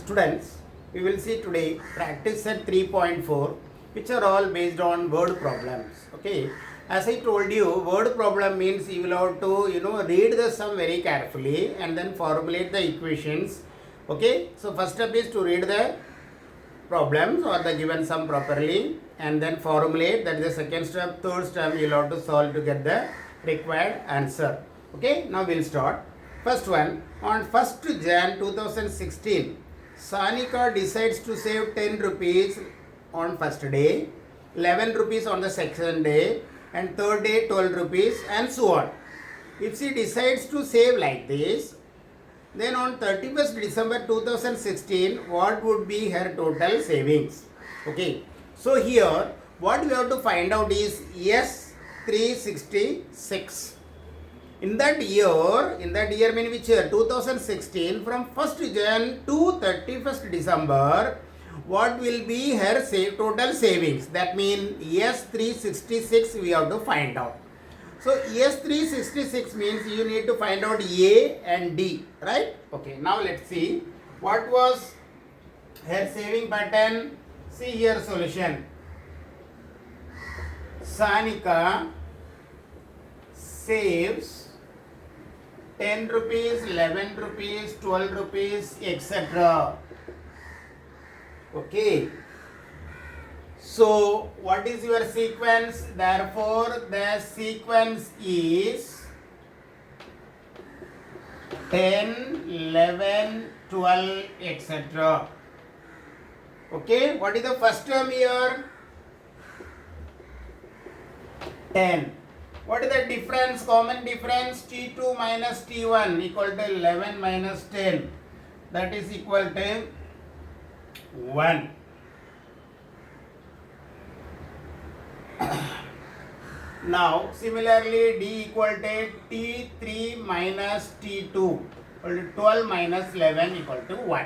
Students, we will see today practice set 3.4, which are all based on word problems. Okay, as I told you, word problem means you will have to read the sum very carefully and then formulate the equations. Okay, so first step is to read the problems or the given sum properly and then formulate. That is the second step. Third step, you will have to solve to get the required answer. Okay, now we'll start. First one, on 1st Jan 2016, Sanika decides to save 10 rupees on first day, 11 rupees on the second day, and third day 12 rupees, and so on. If she decides to save like this, then on 31st December 2016, what would be her total savings? Okay, so here what we have to find out is S366. In that year mean which year? 2016, from 1st Jan to 31st December, what will be her total savings? That means S366 we have to find out. So S366 means you need to find out A and D, right? Okay, now let's see what was her saving pattern. See here solution. Sanika saves 10 rupees, 11 rupees, 12 rupees, etc. Okay. So, what is your sequence? Therefore, the sequence is 10, 11, 12, etc. Okay. What is the first term here? 10. What is the difference, common difference? T2 minus T1 equal to 11 minus 10. That is equal to 1. Now, similarly, D equal to T3 minus T2 equal to 12 minus 11 equal to 1.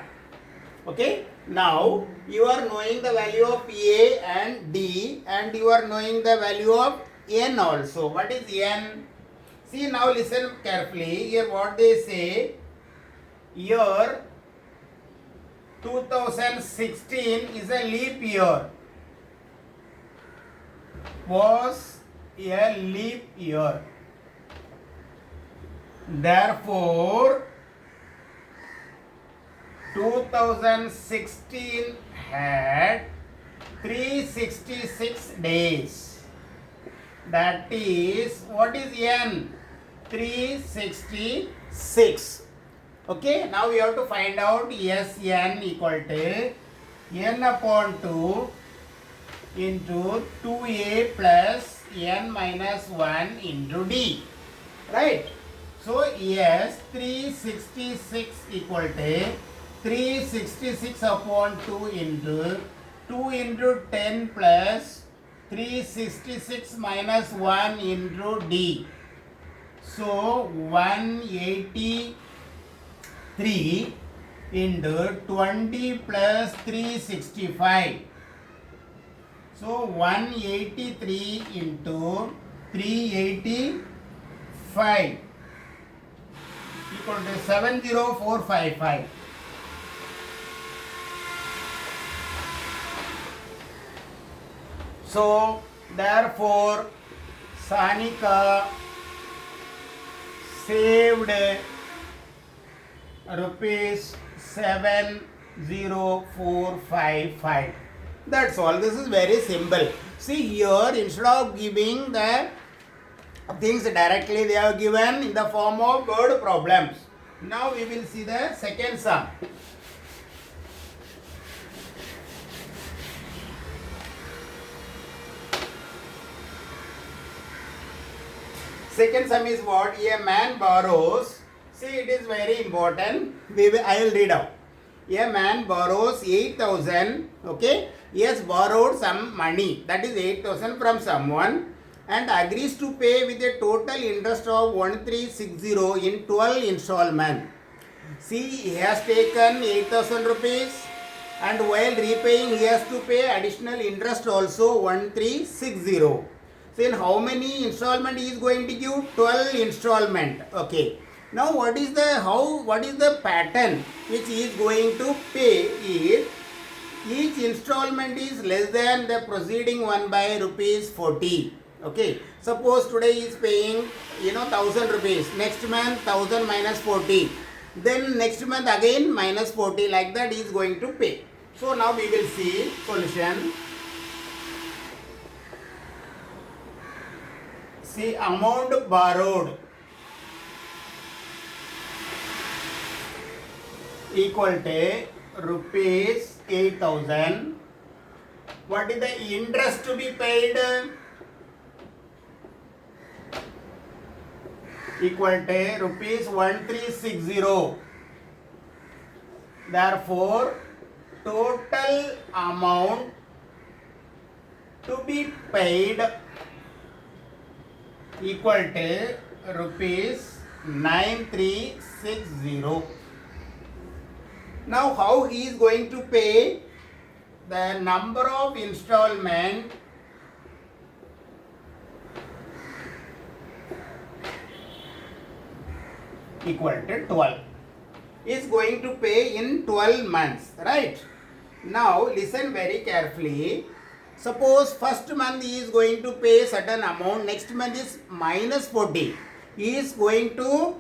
Okay. Now, you are knowing the value of A and D and you are knowing the value of N also. What is N? See, now listen carefully. Here what they say, year 2016 is a leap year. Was a leap year. Therefore, 2016 had 366 days. That is, what is N? 366. Okay, now we have to find out Sn equal to N upon 2 into 2A plus N minus 1 into D. Right? So, S 366 equal to 366 upon 2 into 10 plus 366 minus 1 into D. So, 183 into 20 plus 365. So, 183 into 385 equal to 70455. So, therefore, Sanika saved rupees 70455. That's all. This is very simple. See here, instead of giving the things directly, they are given in the form of word problems. Now we will see the second sum. Second sum is what? A man borrows. See, it is very important. I will read out. A man borrows 8,000. Okay. He has borrowed some money. That is 8,000 from someone and agrees to pay with a total interest of 1360 in 12 installments. See, he has taken 8,000 rupees and while repaying he has to pay additional interest also 1360. So in how many installment he is going to give? 12 installment. Okay. Now what is the pattern which he is going to pay is each installment is less than the preceding one by rupees 40. Okay, suppose today he is paying 1000 rupees, next month 1000 minus 40, then next month again minus 40, like that he is going to pay. So now we will see solution. See, amount borrowed equal to rupees 8000. What is the interest to be paid? Equal to rupees 1360. Therefore, total amount to be paid equal to rupees 9360. Now how he is going to pay? The number of installment equal to 12. Is going to pay in 12 months, right? Now listen very carefully. Suppose first month he is going to pay certain amount, next month is minus 40. He is going to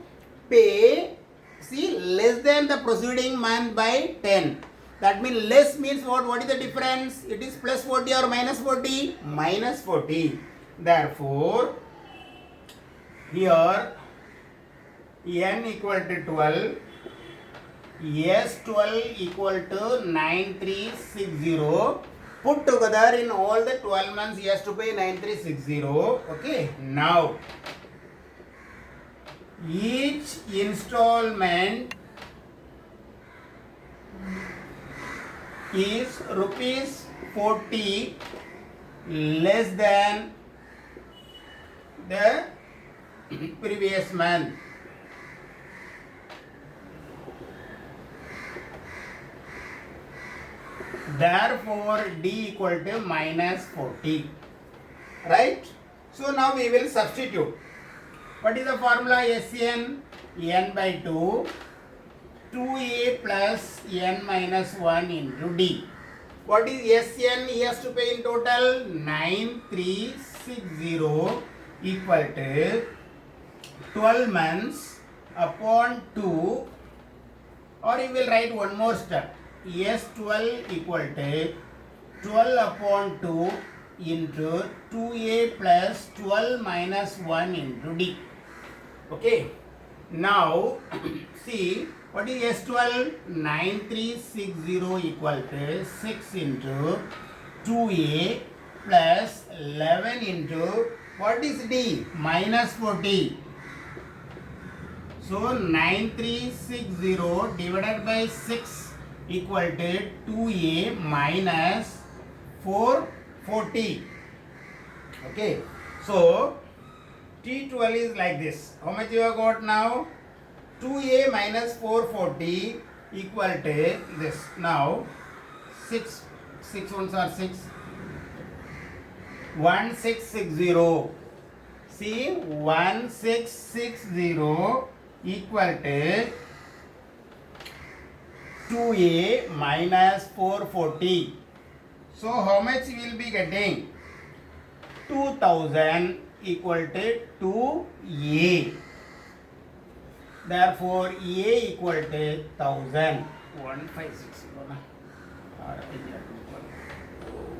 pay, see, less than the preceding month by 10. That means less means what? What is the difference? It is plus 40 or minus 40? Minus 40. Therefore, here n equal to 12, S12 equal to 9360. Put together in all the 12 months he has to pay 9360. Okay. Now, each installment is rupees 40 less than the previous month. Therefore, D equal to minus 40. Right? So now we will substitute. What is the formula? Sn, n by 2, 2a plus n minus 1 into d. What is Sn? He has to pay in total 9360 equal to 12 months upon 2, or you will write one more step. S12 equal to 12 upon 2 into 2a plus 12 minus 1 into d. Okay. Now, see, what is S12? 9360 equal to 6 into 2a plus 11 into, what is d? Minus 40. So, 9360 divided by 6 equal to 2a minus 440. Okay. So, T12 is like this. How much you have got now? 2a minus 440 equal to this. Now, 6 ones are 6. 1660. See, 1660 equal to 2a minus 440. So, how much we will be getting? 2000 equal to 2a. Therefore, a equal to 1000. 1560.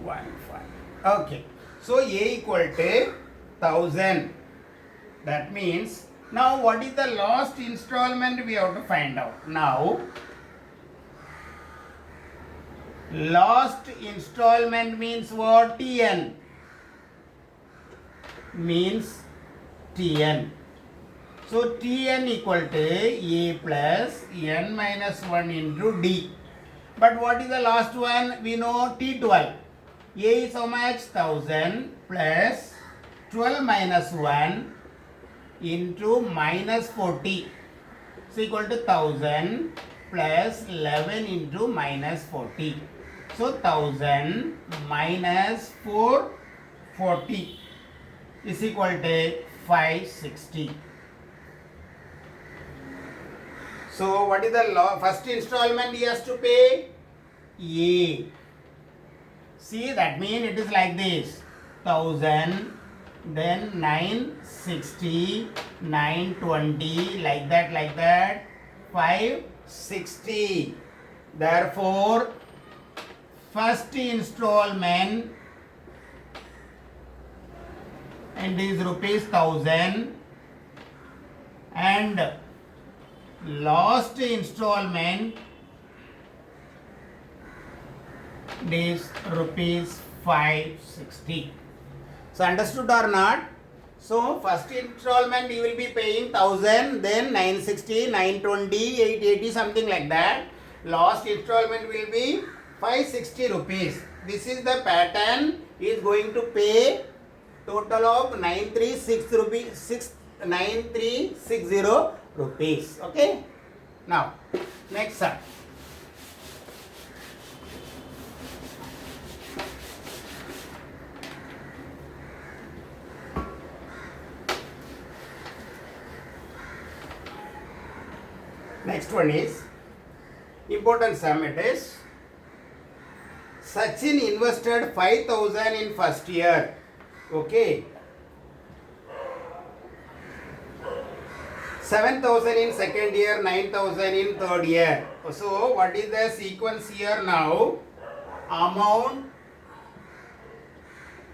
15. Okay. So, a equal to 1000. That means, now what is the last installment we have to find out. Now, last installment means what? Tn. Means Tn. So, Tn equal to a plus n minus 1 into d. But what is the last one? We know T12. A is how much? 1000 plus 12 minus 1 into minus 40. So, equal to 1000 plus 11 into minus 40. So, 1000 minus 440 is equal to 560. So what is the first installment he has to pay? A. See, that means it is like this: 1000, then 960, 920, like that, 560. Therefore, first installment and is rupees 1000, and last installment is rupees 560. So understood or not? So first installment you will be paying 1000, then 960, 920, 880, something like that. Last installment will be 560 rupees. This is the pattern. He is going to pay total of 9360 rupees. Okay. Now next sum. Next one is important sum. It is Sachin invested 5,000 in first year. Okay. 7,000 in second year, 9,000 in third year. So what is the sequence here now? Amount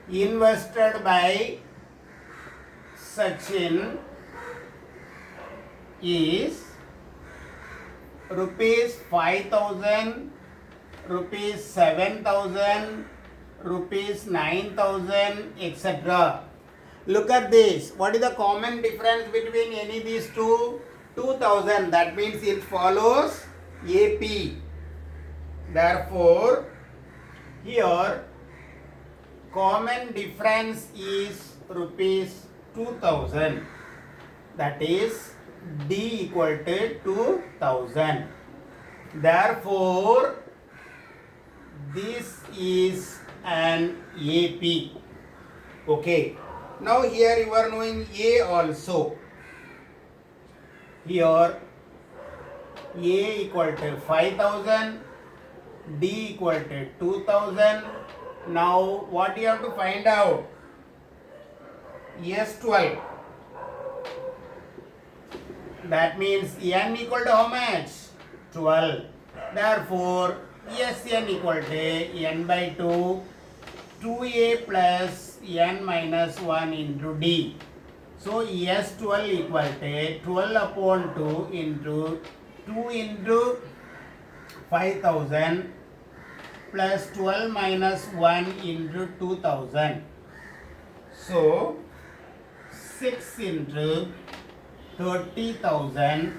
invested by Sachin is rupees 5,000, rupees 7,000, rupees 9,000, etc. Look at this. What is the common difference between any of these two? 2,000. That means it follows AP. Therefore, here common difference is rupees 2,000. That is D equal to 2,000. Therefore, this is an AP. Okay. Now here you are knowing A also. Here A equal to 5,000, D equal to 2,000. Now what you have to find out? S12. That means N equal to how much? 12. Therefore, Sn equal to N by 2, 2A plus N minus 1 into D. So, S12 equal to 12 upon 2 into 2 into 5,000 plus 12 minus 1 into 2,000. So, 6 into 30,000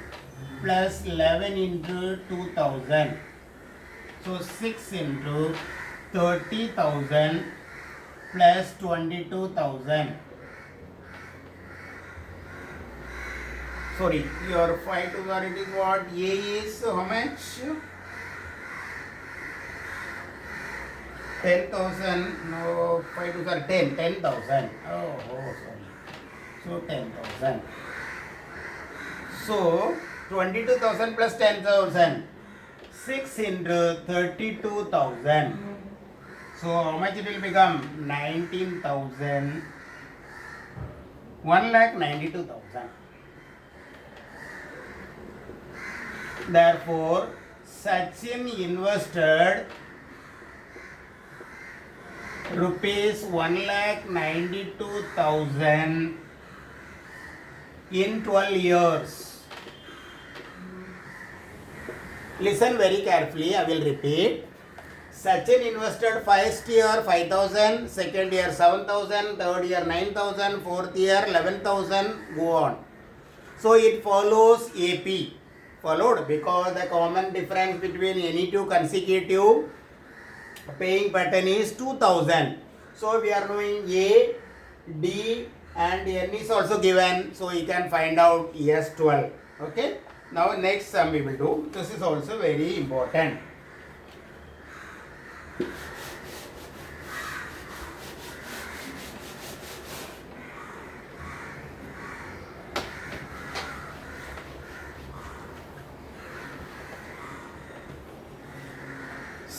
plus 11 into 2,000. So 6 into 30,000 plus 22,000. Sorry, your 5 to it is what? A is how much? 10,000. No, 5 to 10. 10,000. Oh, sorry. So 10,000. So 22,000 plus 10,000. 6 into 32,000. So how much it will become? 19,000. 1,92,000. Therefore, Sachin invested rupees 1,92,000 in 12 years. Listen very carefully, I will repeat. Sachin invested first year 5,000, second year 7,000, third year 9,000, fourth year 11,000, go on. So it follows AP. Followed because the common difference between any two consecutive paying pattern is 2,000. So we are knowing A, D and N is also given. So you can find out S12. Okay. Now next sum we will do. This is also very important.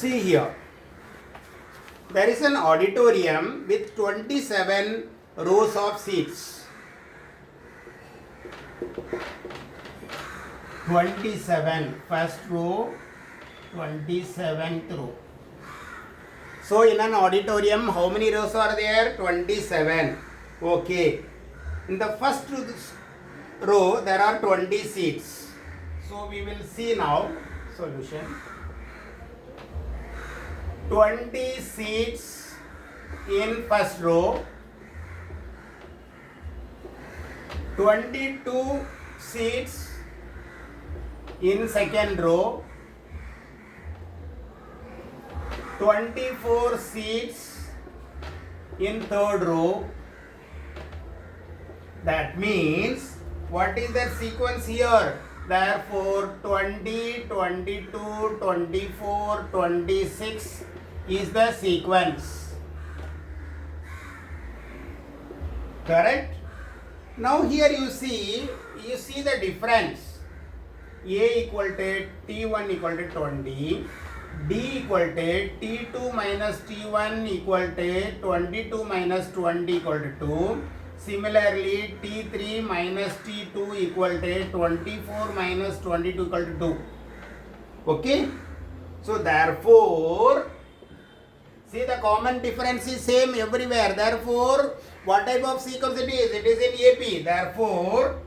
See here. There is an auditorium with 27 rows of seats. 27, first row, 27th row. So in an auditorium, how many rows are there? 27. Okay. In the first row, there are 20 seats. So we will see now solution. 20 seats in first row, 22 seats in second row, 24 seats in third row. That means, what is the sequence here? Therefore, 20, 22, 24, 26 is the sequence. Correct? Now here you see the difference. A equal to T1 equal to 20, D equal to T2 minus T1 equal to 22 minus 20 equal to 2. Similarly, T3 minus T2 equal to 24 minus 22 equal to 2. Okay? So therefore, see the common difference is same everywhere. Therefore, what type of sequence it is? It is in AP. Therefore,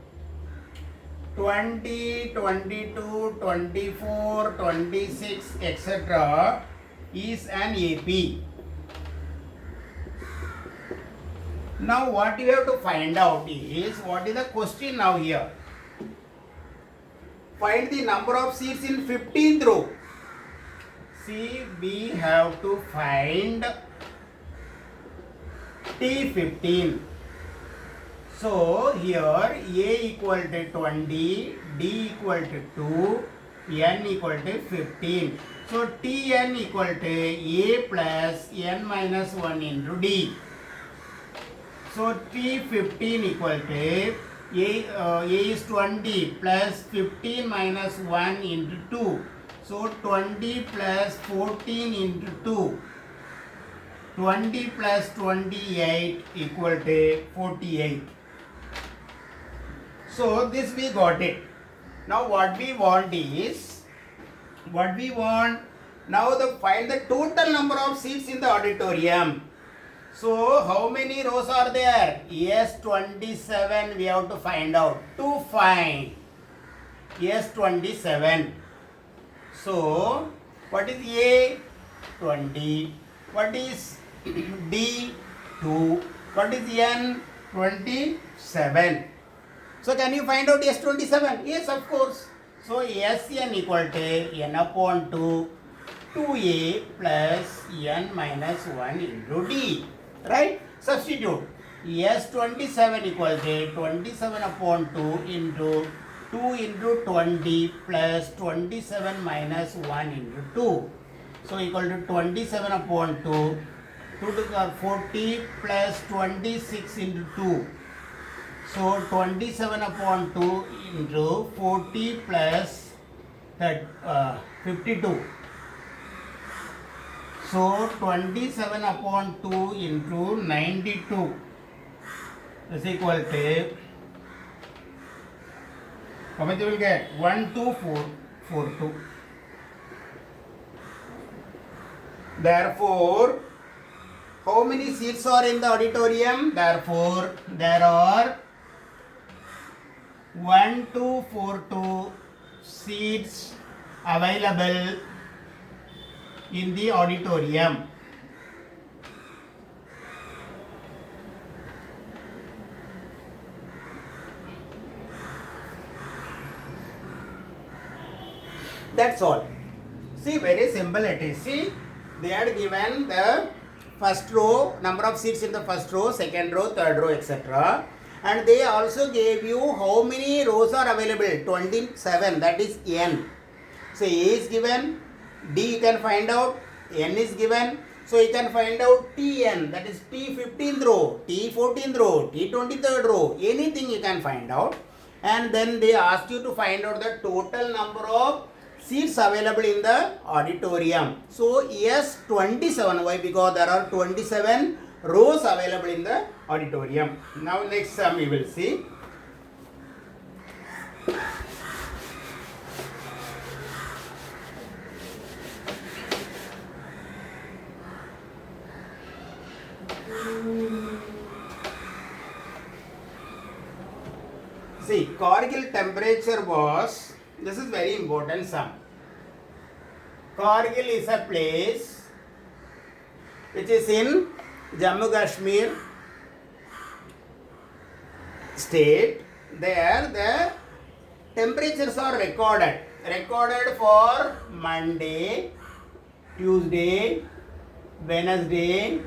20, 22, 24, 26, etc. is an AP. Now what you have to find out is, what is the question now here? Find the number of seats in 15th row. See, we have to find T15. So here A equal to 20, D equal to 2, N equal to 15. So Tn equal to A plus N minus 1 into D. So T15 equal to A is 20 plus 15 minus 1 into 2. So 20 plus 14 into 2. 20 plus 28 equal to 48. So this we got it. Now what we want is, now find the total number of seats in the auditorium. So how many rows are there? Yes, 27 we have to find out. To find yes, 27. So what is A? 20. What is D? 2. What is N? 27. So can you find out S27? Yes, of course. So Sn equal to N upon 2, 2A plus N minus 1 into D. Right? Substitute. S27 equal to 27 upon 2 into 2 into 20 plus 27 minus 1 into 2. So equal to 27 upon 2. 2 to the 40 plus 26 into 2. So 27 upon 2 into 40 plus 52. So 27 upon 2 into 92 is equal to, how much you will get? 12442. Therefore, how many seats are in the auditorium? Therefore, there are 1242 seats available in the auditorium. That's all. See, very simple it is. See, they had given the first row, number of seats in the first row, second row, third row, etc. And they also gave you how many rows are available. 27, that is N. So A is given, D you can find out, N is given. So you can find out Tn, that is T15th row, T14th row, T23rd row, anything you can find out. And then they asked you to find out the total number of seats available in the auditorium. So yes, 27. Why? Because there are 27 rows available in the auditorium. Now next sum we will see. See, Kargil temperature was, this is very important sum. Kargil is a place which is in Jammu Kashmir state. There the temperatures are recorded for Monday, Tuesday, Wednesday,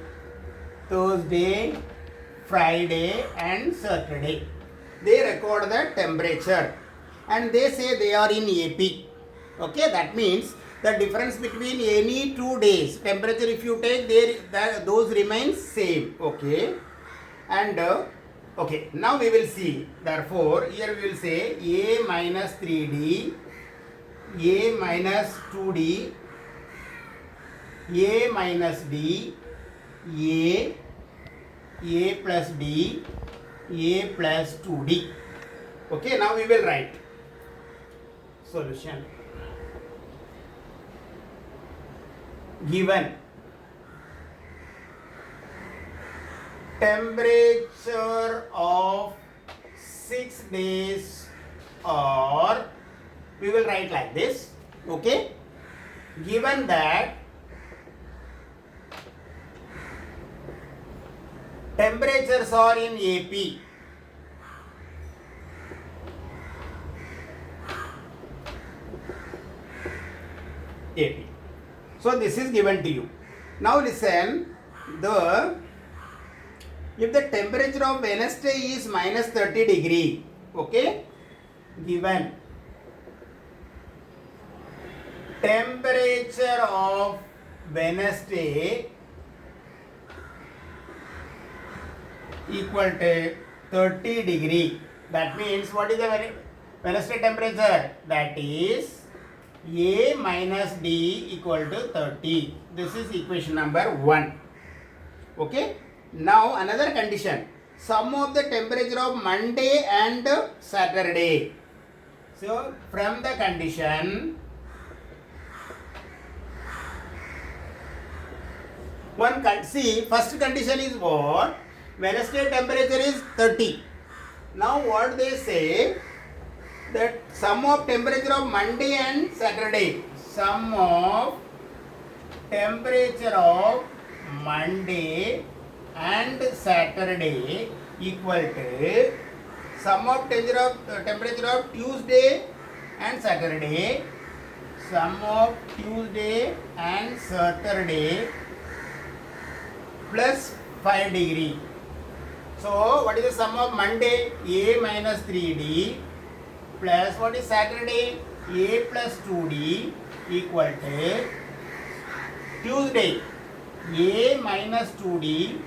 Thursday, Friday and Saturday. They record the temperature and they say they are in AP. Okay, that means the difference between any 2 days temperature, if you take there, those remain same. Okay, and okay, now we will see. Therefore, here we will say A minus 3D, A minus 2D, A minus D, A plus D, A plus 2D. Okay, now we will write solution. Given temperature of 6 days, or we will write like this. Okay, given that temperatures are in AP. So this is given to you. Now listen, if the temperature of Wednesday is minus 30 degree, okay, given temperature of Wednesday equal to 30 degree. That means what is the Wednesday temperature? That is A minus D equal to 30. This is equation number 1. Okay. Now another condition. Sum of the temperature of Monday and Saturday. So from the condition, see, first condition is what? Wednesday temperature is 30. Now what they say, that sum of temperature of Monday and Saturday. Sum of temperature of Monday and Saturday equal to sum of temperature of Tuesday and Saturday. Sum of Tuesday and Saturday plus 5 degree. So what is the sum of Monday? A minus 3D plus what is Saturday? A plus 2D equal to Tuesday A minus 2D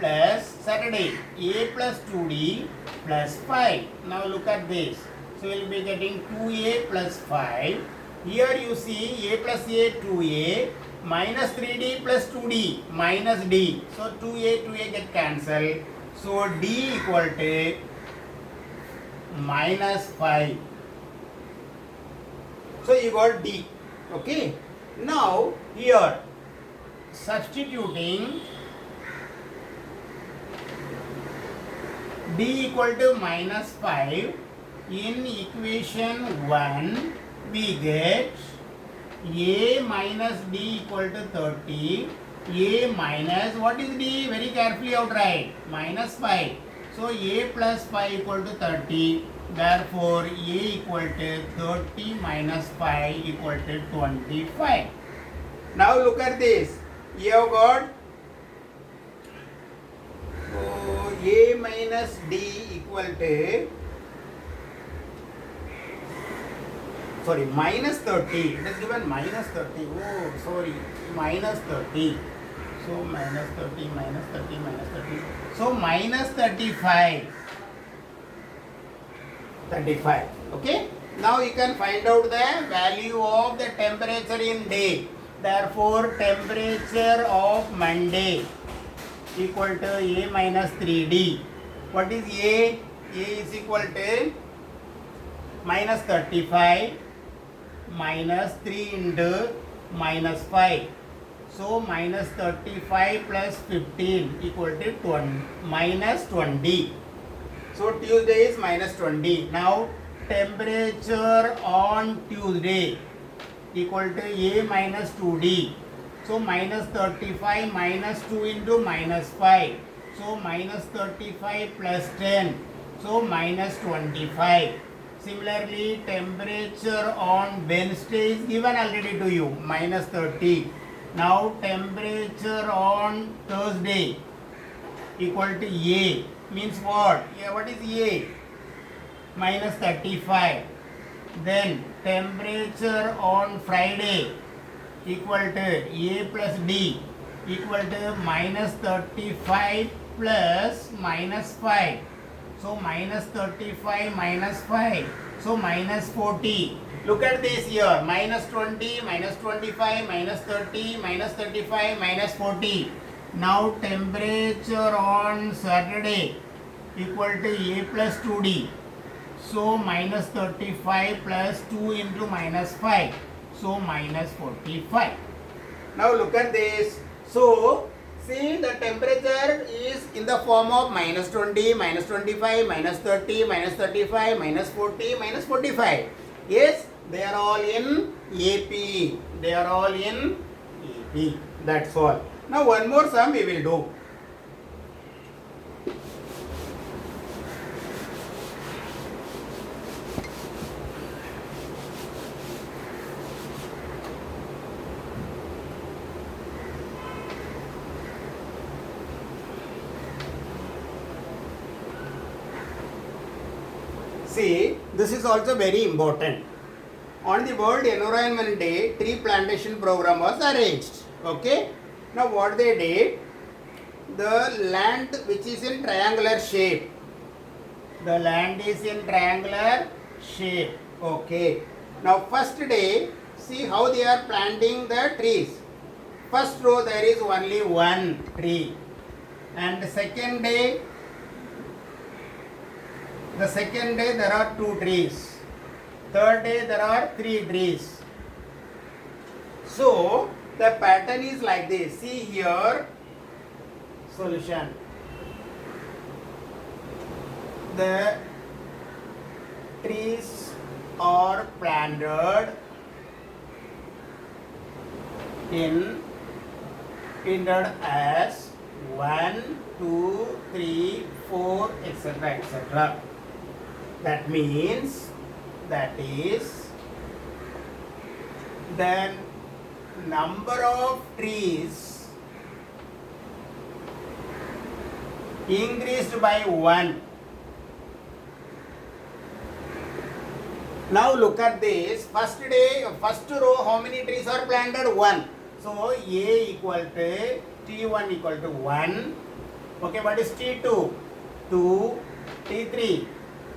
plus Saturday A plus 2D plus 5. Now look at this. So we will be getting 2A plus 5. Here you see A plus A 2A minus 3D plus 2D minus D. So 2A get cancelled. So D equal to minus 5. So you got D. Okay. Now here substituting D equal to minus 5 in equation 1, we get A minus D equal to 30. A minus, what is D? Very carefully outright. Minus 5. So A plus 5 equal to 30. Therefore, A equal to 30 minus 5 equal to 25. Now look at this. You have got A minus D equal to, sorry, minus 30. It is given minus 30. Oh, sorry, minus 30. So minus 30, minus 30, minus 30. So minus 35. 35. Okay. Now you can find out the value of the temperature in day. Therefore, temperature of Monday equal to A minus 3D. What is A? A is equal to minus 35 minus 3 into minus 5. So minus 35 plus 15 equal to 20, minus 20. So Tuesday is minus 20. Now temperature on Tuesday equal to A minus 2D. So minus 35 minus 2 into minus 5. So minus 35 plus 10. So minus 25. Similarly, temperature on Wednesday is given already to you, minus 30. Now temperature on Thursday equal to A. Means what? Yeah, what is A? Minus 35. Then temperature on Friday equal to A plus D equal to minus 35 plus minus 5. So minus 35 minus 5. So minus 40. Look at this here. Minus 20, minus 25, minus 30, minus 35, minus 40. Now temperature on Saturday equal to A plus 2D. So minus 35 plus 2 into minus 5. So minus 45. Now look at this. So see, the temperature is in the form of minus 20, minus 25, minus 30, minus 35, minus 40, minus 45. Yes, they are all in AP. They are all in AP. That's all. Now one more sum we will do. See, this is also very important. On the World Environment Day, tree plantation program was arranged. Okay. Now what they did, the land which is in triangular shape. The land is in triangular shape. Okay. Now first day, see how they are planting the trees. First row there is only one tree. And second day there are two trees. Third day there are three trees. So the pattern is like this. See here, solution. The trees are planted as 1, 2, 3, 4, etc. etc. That means, that is, the number of trees increased by 1. Now look at this. First row, how many trees are planted? 1. So A equal to T1 equal to 1. Okay, what is T2? 2, T3,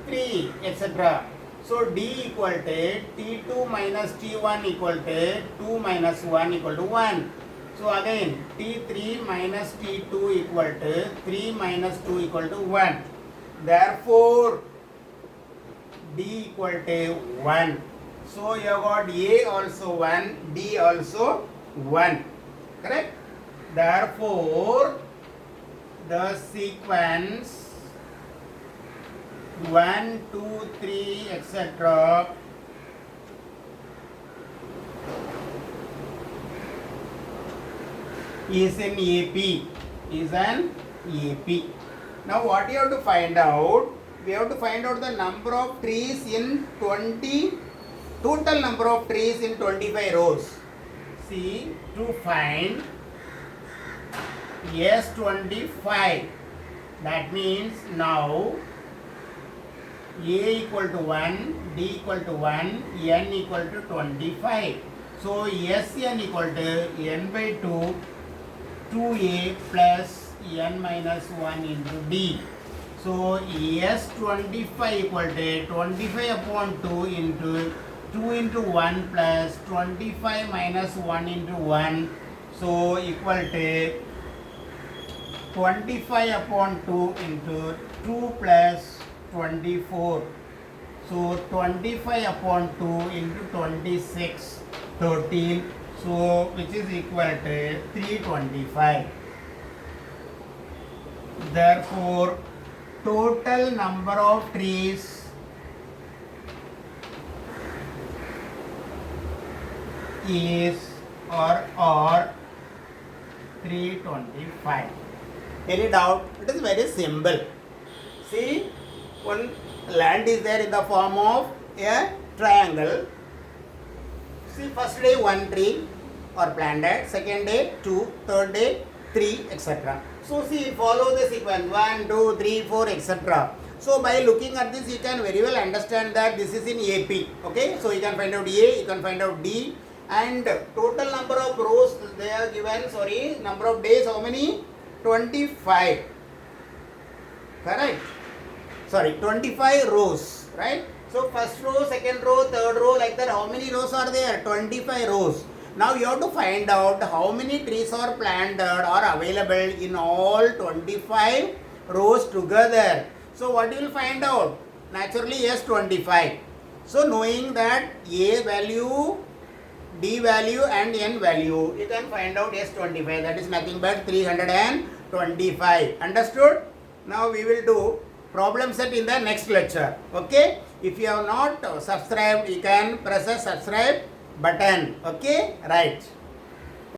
3, etc. So D equal to T2 minus T1 equal to 2 minus 1 equal to 1. So again T3 minus T2 equal to 3 minus 2 equal to 1. Therefore D equal to 1. So you have got A also 1, D also 1. Correct? Therefore the sequence 1, 2, 3, etc. is an AP. Is an AP. Now what you have to find out? We have to find out the number of trees in 20, total number of trees in 25 rows. See, to find S25. That means now A equal to 1, D equal to 1, N equal to 25. So Sn equal to N by 2, 2A plus N minus 1 into D. So S25 equal to 25 upon 2 into 2 into 1 plus 25 minus 1 into 1. So equal to 25 upon 2 into 2 plus 24. So 25 upon 2 into 26, 13. So which is equal to 325. Therefore, total number of trees is or 325. Any doubt? It is very simple. See, one land is there in the form of a triangle. See, first day 1 tree or planted, second day 2, third day 3, etc. So see, follow the sequence 1, 2, 3, 4, etc. So by looking at this, you can very well understand that this is in AP. Okay, so you can find out A, you can find out D, and total number of rows they are given. Sorry, number of days how many? 25. Correct. Sorry, 25 rows. Right. So first row, second row, third row, like that. How many rows are there? 25 rows. Now you have to find out how many trees are planted or available in all 25 rows together. So what you will find out? Naturally, yes, 25. So knowing that A value, D value and N value, you can find out yes, 25. That is nothing but 325. Understood? Now we will do problem set in the next lecture. Okay? If you have not subscribed, you can press the subscribe button. Okay, right.